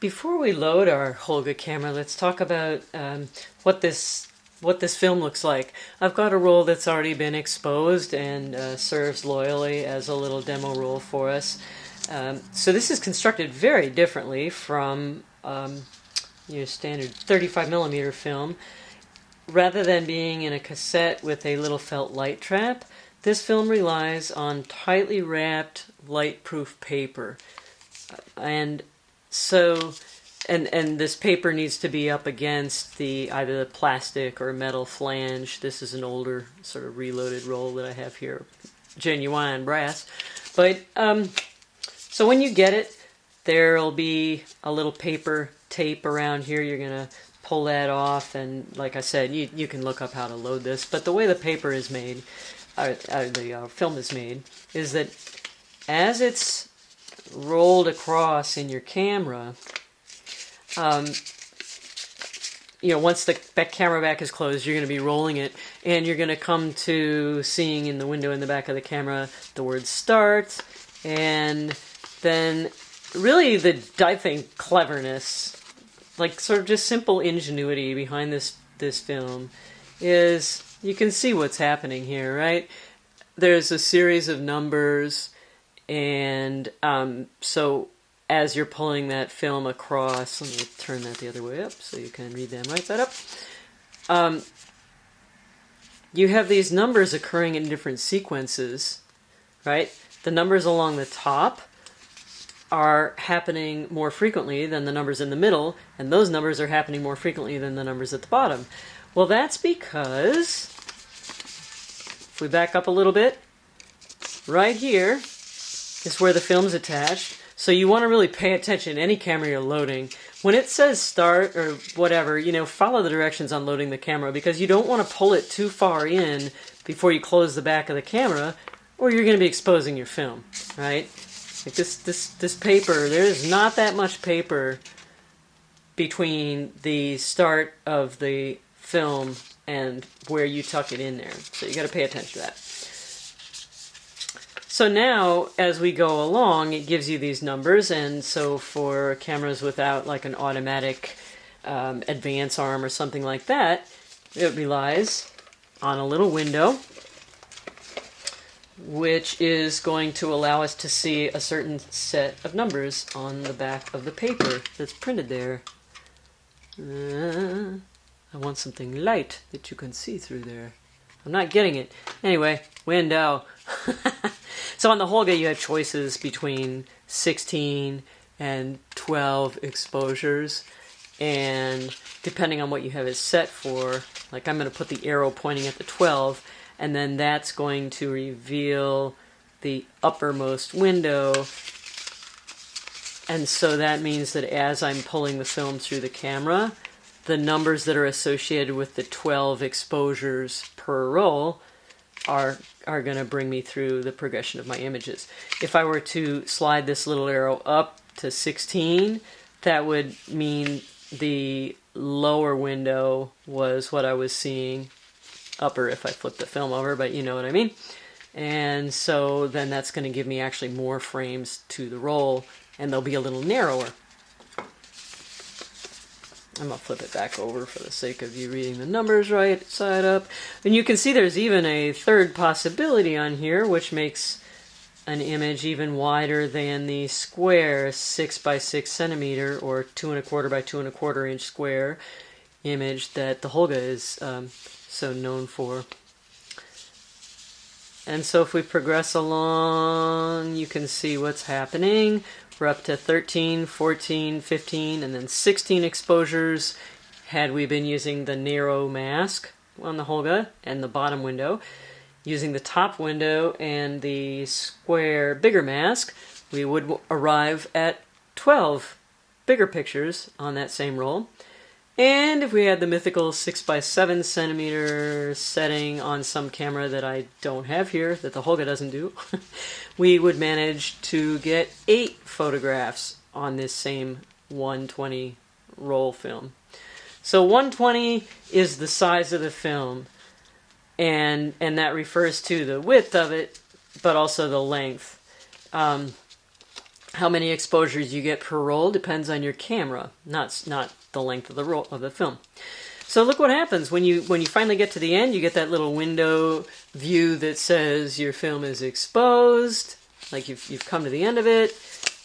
Before we load our Holga camera, let's talk about what this film looks like. I've got a roll that's already been exposed and serves loyally as a little demo roll for us. So this is constructed very differently from your standard 35mm film. Rather than being in a cassette with a little felt light trap, this film relies on tightly wrapped light-proof paper. And so, and this paper needs to be up against either the plastic or metal flange. This is an older sort of reloaded roll that I have here, genuine brass. But so when you get it, there'll be a little paper tape around here. You're gonna pull that off, and like I said, you can look up how to load this. But the way the paper is made, the film is made, is that as it's rolled across in your camera, once the camera back is closed, you're going to be rolling it, and you're going to come to seeing in the window in the back of the camera the word start, and then really I think cleverness, like sort of just simple ingenuity behind this film is you can see what's happening here, right? There's a series of numbers, and so as you're pulling that film across, let me turn that the other way up so you can read them right side up. You have these numbers occurring in different sequences, right? The numbers along the top are happening more frequently than the numbers in the middle, and those numbers are happening more frequently than the numbers at the bottom. Well, that's because, if we back up a little bit, right here is where the film's attached. So you want to really pay attention to any camera you're loading. When it says start or whatever, follow the directions on loading the camera, because you don't want to pull it too far in before you close the back of the camera, or you're going to be exposing your film, right? Like this paper, there's not that much paper between the start of the film and where you tuck it in there. So you got to pay attention to that. So now, as we go along, it gives you these numbers, and so for cameras without like an automatic advance arm or something like that, it relies on a little window, which is going to allow us to see a certain set of numbers on the back of the paper that's printed there. I want something light that you can see through there. I'm not getting it. Anyway, window. So on the Holga, you have choices between 16 and 12 exposures, and depending on what you have it set for, like I'm going to put the arrow pointing at the 12, and then that's going to reveal the uppermost window, and so that means that as I'm pulling the film through the camera, the numbers that are associated with the 12 exposures per roll are going to bring me through the progression of my images. If I were to slide this little arrow up to 16, that would mean the lower window was what I was seeing, upper if I flip the film over, but you know what I mean. And so then that's going to give me actually more frames to the roll, and they'll be a little narrower. I'm going to flip it back over for the sake of you reading the numbers right side up. And you can see there's even a third possibility on here, which makes an image even wider than the square 6 by 6 centimeter or 2 1/4 by 2 1/4 inch square image that the Holga is so known for. And so if we progress along, you can see what's happening. We're up to 13, 14, 15, and then 16 exposures had we been using the narrow mask on the Holga and the bottom window. Using the top window and the square bigger mask, we would arrive at 12 bigger pictures on that same roll. And if we had the mythical 6 by 7 centimeter setting on some camera that I don't have here, that the Holga doesn't do, we would manage to get 8 photographs on this same 120 roll film. So 120 is the size of the film, and that refers to the width of it, but also the length. How many exposures you get per roll depends on your camera, not the length of the roll of the film. So look what happens when you finally get to the end. You get that little window view that says your film is exposed, like you've come to the end of it,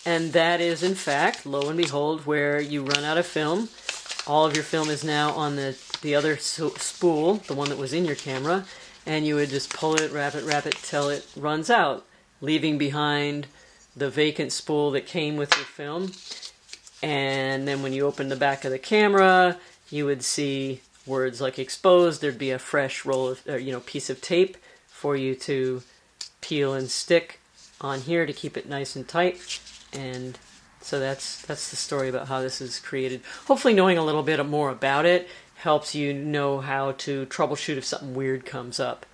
and that is in fact, lo and behold, where you run out of film. All of your film is now on the other spool, the one that was in your camera, and you would just pull it, wrap it till it runs out, leaving behind the vacant spool that came with your film. And then when you open the back of the camera, you would see words like exposed. There'd be a fresh roll of, piece of tape for you to peel and stick on here to keep it nice and tight. And so that's the story about how this is created. Hopefully knowing a little bit more about it helps you know how to troubleshoot if something weird comes up.